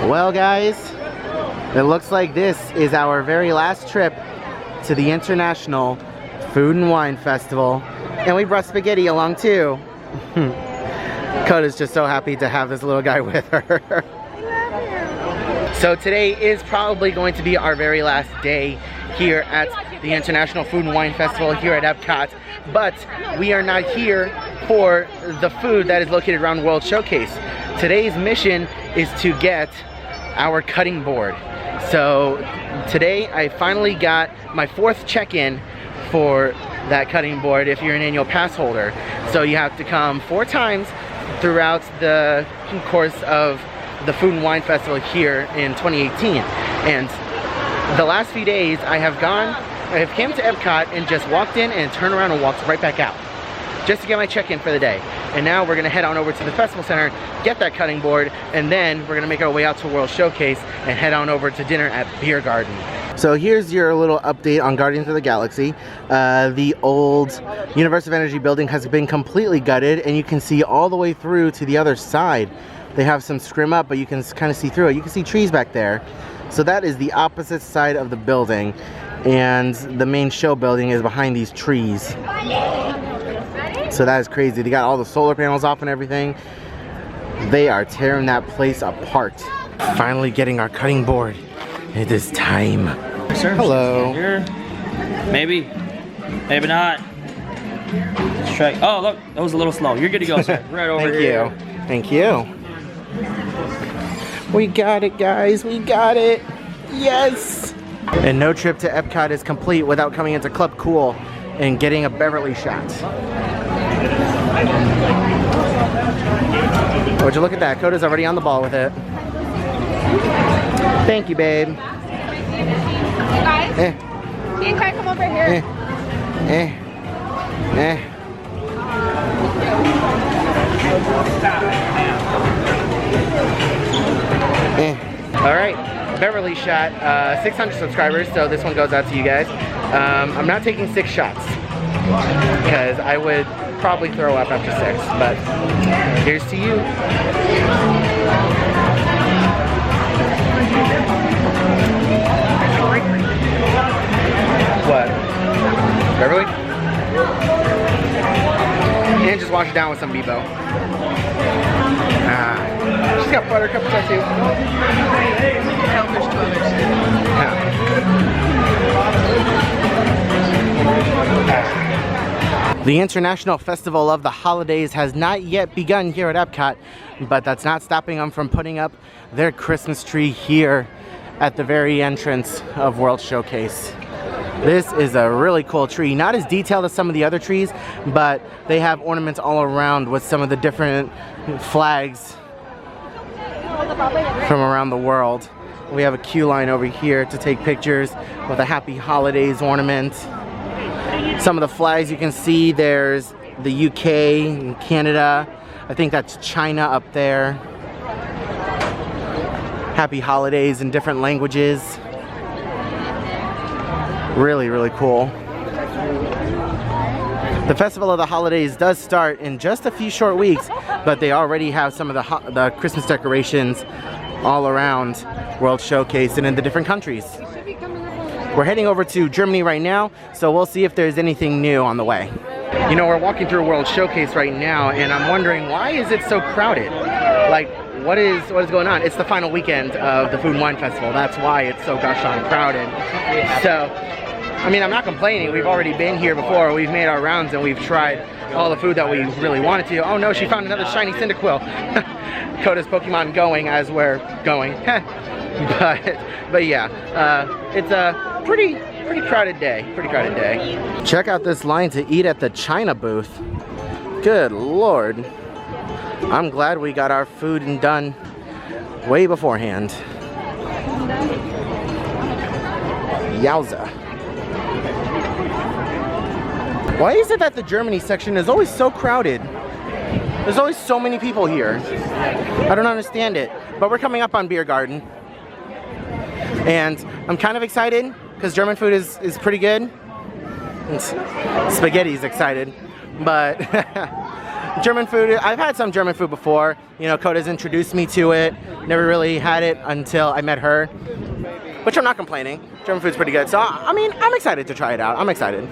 Well guys, it looks like this is our very last trip to the International Food and Wine Festival. And we brought spaghetti along too. Coda's just so happy to have this little guy with her. So today is probably going to be our very last day here at the International Food and Wine Festival here at Epcot. But we are not here for the food that is located around World Showcase. Today's mission is to get our cutting board. So today I finally got my 4th check-in for that cutting board if you're an annual pass holder. So you have to come 4 times throughout the course of the Food and Wine Festival here in 2018. And the last few days I have came to Epcot and just walked in and turned around and walked right back out just to get my check-in for the day. And now we're gonna head on over to the Festival Center, get that cutting board, and then we're gonna make our way out to World Showcase and head on over to dinner at Biergarten. So here's your little update on Guardians of the Galaxy. The old Universe of Energy building has been completely gutted, and you can see all the way through to the other side. They have some scrim up, but you can kind of see through it. You can see trees back there. So that is the opposite side of the building, and the main show building is behind these trees. So that is crazy. They got all the solar panels off and everything. They are tearing that place apart. Finally getting our cutting board. It is time. Sir, hello. Here. Maybe. Maybe not. Let's try. Oh, look. That was a little slow. You're good to go, sir. Right over here. Thank you. We got it, guys. We got it. Yes. And no trip to Epcot is complete without coming into Club Cool and getting a Beverly shot. Would you look at that? Coda's already on the ball with it. Thank you, babe. Guys, can you try to come over here? All right, Beverly shot, 600 subscribers, so this one goes out to you guys. I'm not taking 6 shots because I would probably throw up after 6, but here's to you. What? Beverly? And just wash it down with some Bebo. She's got buttercup tattoo. Selfish to others. The International Festival of the Holidays has not yet begun here at Epcot, but that's not stopping them from putting up their Christmas tree here at the very entrance of World Showcase. This is a really cool tree. Not as detailed as some of the other trees, but they have ornaments all around with some of the different flags from around the world. We have a queue line over here to take pictures with a Happy Holidays ornament. Some of the flags you can see, there's the UK and Canada. I think that's China up there. Happy Holidays in different languages. Really, really cool. The Festival of the Holidays does start in just a few short weeks, but they already have some of the Christmas decorations all around World Showcase and in the different countries. We're heading over to Germany right now, so we'll see if there's anything new on the way. You know, we're walking through World Showcase right now, and I'm wondering, why is it so crowded? Like, what is going on? It's the final weekend of the Food and Wine Festival. That's why it's so gosh darn crowded. So, I mean, I'm not complaining. We've already been here before. We've made our rounds and we've tried all the food that we really wanted to. Oh no, she found another shiny Cyndaquil. Coda's Pokemon going as we're going. but yeah, it's a pretty crowded day. Check out this line to eat at the China booth. Good Lord. I'm glad we got our food and done way beforehand. Yowza. Why is it that the Germany section is always so crowded? There's always so many people here. I don't understand it. But we're coming up on Biergarten. And I'm kind of excited because German food is pretty good. And spaghetti's excited. But German food, I've had some German food before. You know, Coda's introduced me to it. Never really had it until I met her. Which I'm not complaining. German food's pretty good. So, I mean, I'm excited to try it out. I'm excited.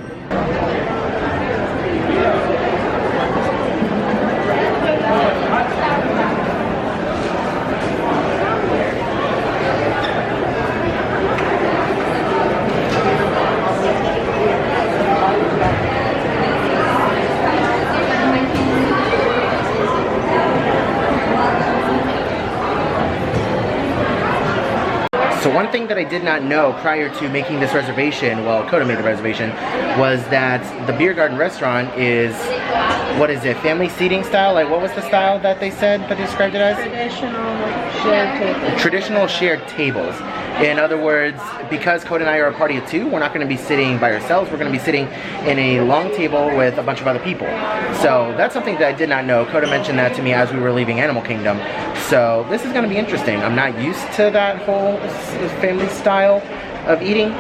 So one thing that I did not know prior to making this reservation, well, Coda made the reservation, was that the Biergarten Restaurant is, what is it, family seating style? Like, what was the style that they said, that they described it as? Traditional shared tables. Traditional shared tables. In other words, because Coda and I are a party of two, we're not going to be sitting by ourselves. We're going to be sitting in a long table with a bunch of other people. So that's something that I did not know. Coda mentioned that to me as we were leaving Animal Kingdom. So this is going to be interesting. I'm not used to that whole family style of eating,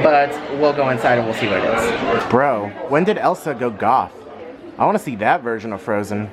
but we'll go inside and we'll see what it is. Bro, when did Elsa go goth? I want to see that version of Frozen.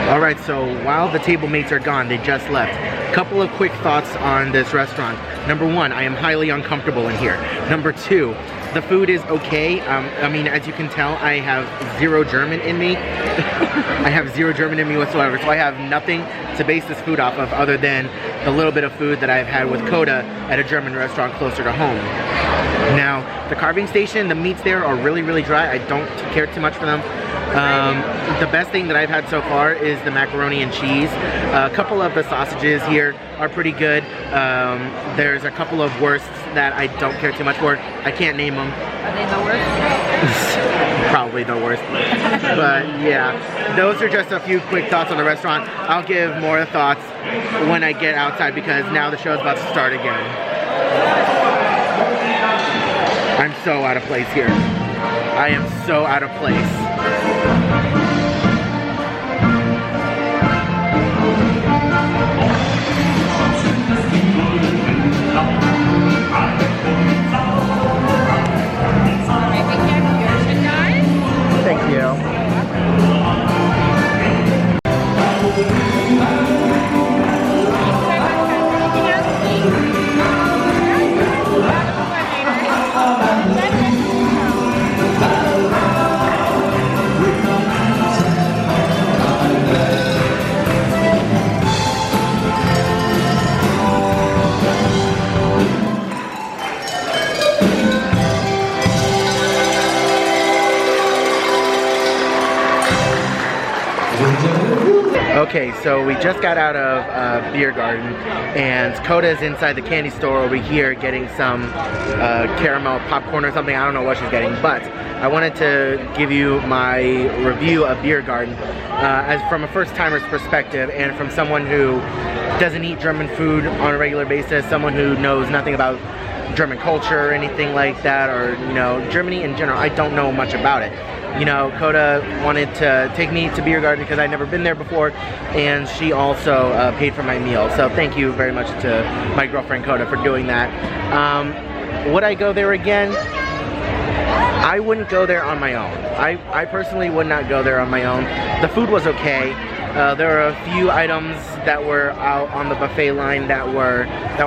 Alright, so while the table mates are gone, they just left. Couple of quick thoughts on this restaurant. Number one, I am highly uncomfortable in here. Number two, the food is okay. I mean, as you can tell, I have zero German in me. I have zero German in me whatsoever, so I have nothing to base this food off of other than the little bit of food that I've had with Coda at a German restaurant closer to home. Now, the carving station, the meats there are really, really dry. I don't care too much for them. The best thing that I've had so far is the macaroni and cheese. A couple of the sausages here are pretty good. There's a couple of wursts that I don't care too much for. I can't name them. Are they the worst? Probably the worst. But yeah, those are just a few quick thoughts on the restaurant. I'll give more thoughts when I get outside because now the show's about to start again. I'm so out of place here. I am so out of place. Thank you. Okay, so we just got out of Biergarten, and Coda's inside the candy store over here getting some caramel popcorn or something. I don't know what she's getting, but I wanted to give you my review of Biergarten as from a first-timer's perspective and from someone who doesn't eat German food on a regular basis, someone who knows nothing about German culture or anything like that, or, you know, Germany in general. I don't know much about it. You know, Coda wanted to take me to Biergarten because I'd never been there before, and she also paid for my meal. So thank you very much to my girlfriend Coda for doing that. Would I go there again? I wouldn't go there on my own. I personally would not go there on my own. The food was okay. There are a few items that were out on the buffet line that were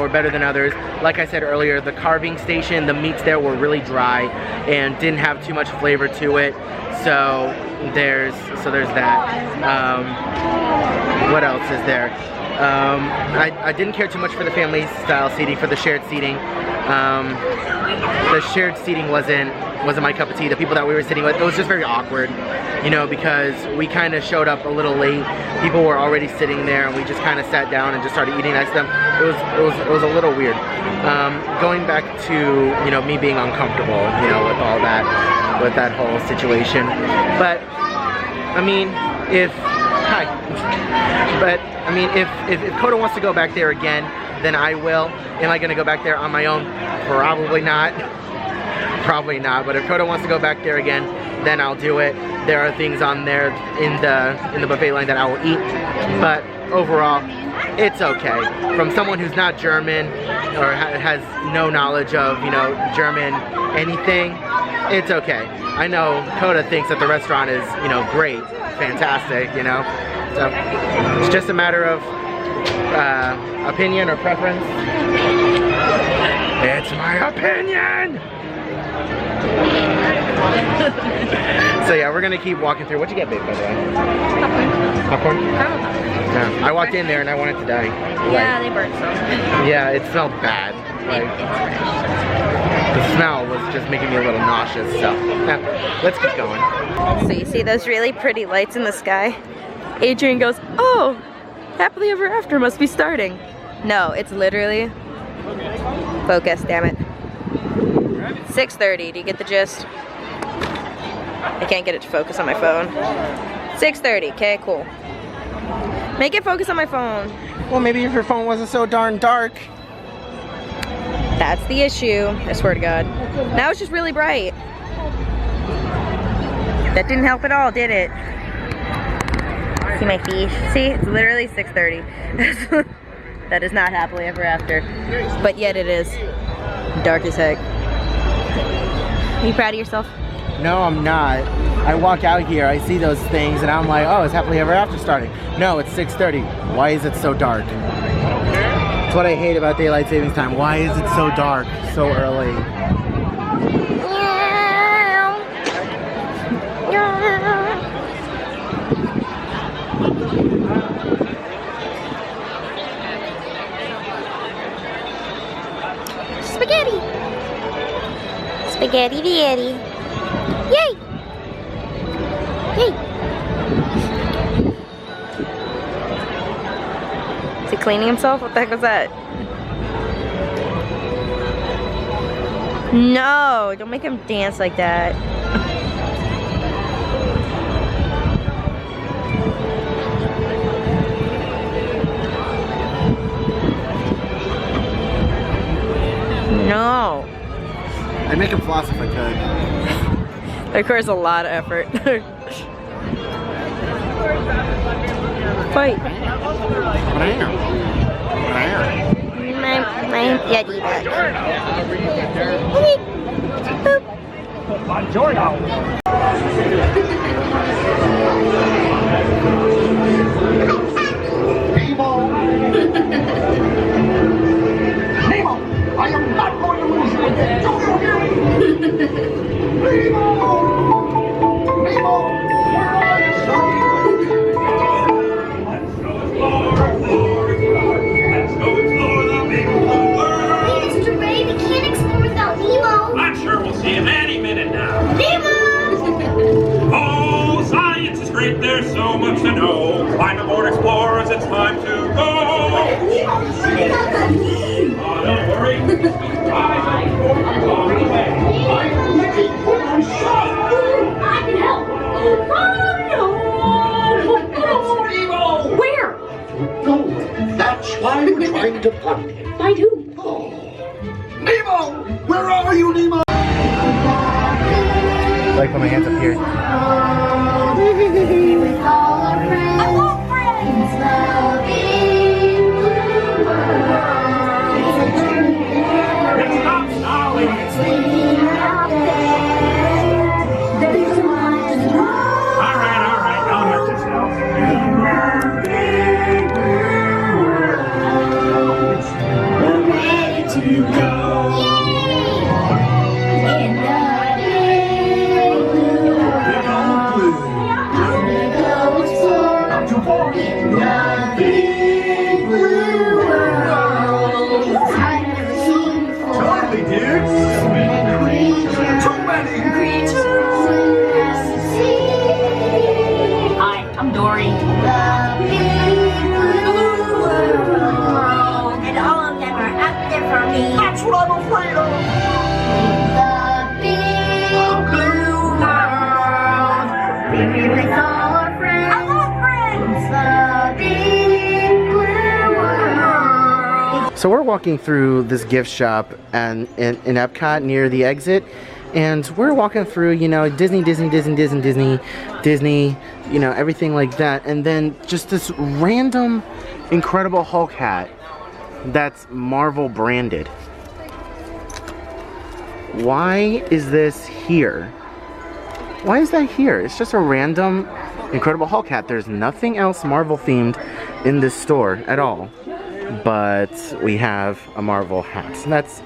better than others. Like I said earlier, the carving station, the meats there were really dry and didn't have too much flavor to it. So there's that. What else is there? I didn't care too much for the family style seating, for the shared seating. The shared seating wasn't my cup of tea. The people that we were sitting with, it was just very awkward, you know, because we kind of showed up a little late. People were already sitting there, and we just kind of sat down and just started eating next to them. It was a little weird. Going back to, you know, me being uncomfortable, you know, with all that. with that whole situation. But I mean, if Coda wants to go back there again, then I will. Am I gonna go back there on my own? Probably not. Probably not. But if Coda wants to go back there again, then I'll do it. There are things on there in the buffet line that I will eat. But overall, it's okay. From someone who's not German or has no knowledge of, you know, German anything, it's okay. I know Coda thinks that the restaurant is, you know, great, fantastic, you know. So it's just a matter of opinion or preference. It's my opinion! So yeah, we're gonna keep walking through. What'd you get, babe, by the way? Popcorn. Popcorn? Yeah. I walked in there and I wanted to die. Yeah, they burnt some. Yeah, it smelled bad. Like, the smell was just making me a little nauseous, so yeah, let's keep going. So you see those really pretty lights in the sky? Adrian goes, oh, happily ever after must be starting. No, it's literally, focus, damn it. 6:30, do you get the gist? I can't get it to focus on my phone. 6:30, okay, cool. Make it focus on my phone. Well, maybe if your phone wasn't so darn dark. That's the issue, I swear to God. Now it's just really bright. That didn't help at all, did it? See my fish? See, it's literally 6:30. That is not happily ever after. But yet it is. Dark as heck. Are you proud of yourself? No, I'm not. I walk out here, I see those things, and I'm like, oh, it's happily ever after starting. No, it's 6:30. Why is it so dark? That's what I hate about daylight savings time. Why is it so dark so early? Spaghetti! Spaghetti daddy! Yay! Yay! Is he cleaning himself? What the heck was that? No! Don't make him dance like that. No! I'd make him floss if I could. That requires a lot of effort. Fight. My daddy back. Nemo, I am not going to lose you again. Do you hear me? Nemo! Nemo! Where are you, son? Let's go explore the big world. Mr. Ray, we can't explore without Nemo. I'm sure we'll see him any minute now. Nemo! Oh, science is great, there's so much to know. Climb aboard, explorers, it's time to go. Oh, don't worry. Rise up before we go away. I'm ready for my shot. I can help. Nemo! Where? No, that's why we're trying to find him. Find who? Oh. Nemo! Where are you, Nemo? Like put my hands up here. With all our friends. I want friends. Loving blue world. It's a journey there. It stops now, It's waiting out there. There's much more. All right, don't hurt yourself. We're ready to go. In the big blue world. Gonna go explore in the big Maybe with all our friends. I love friends. The big blue world. So we're walking through this gift shop and in Epcot near the exit, and we're walking through, you know, Disney, you know, everything like that, and then just this random Incredible Hulk hat that's Marvel branded. Why is this here? Why is that here? It's just a random Incredible Hulk hat. There's nothing else Marvel themed in this store at all. But we have a Marvel hat. So that's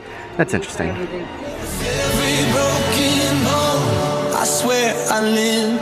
interesting. Every broken home, I swear I live.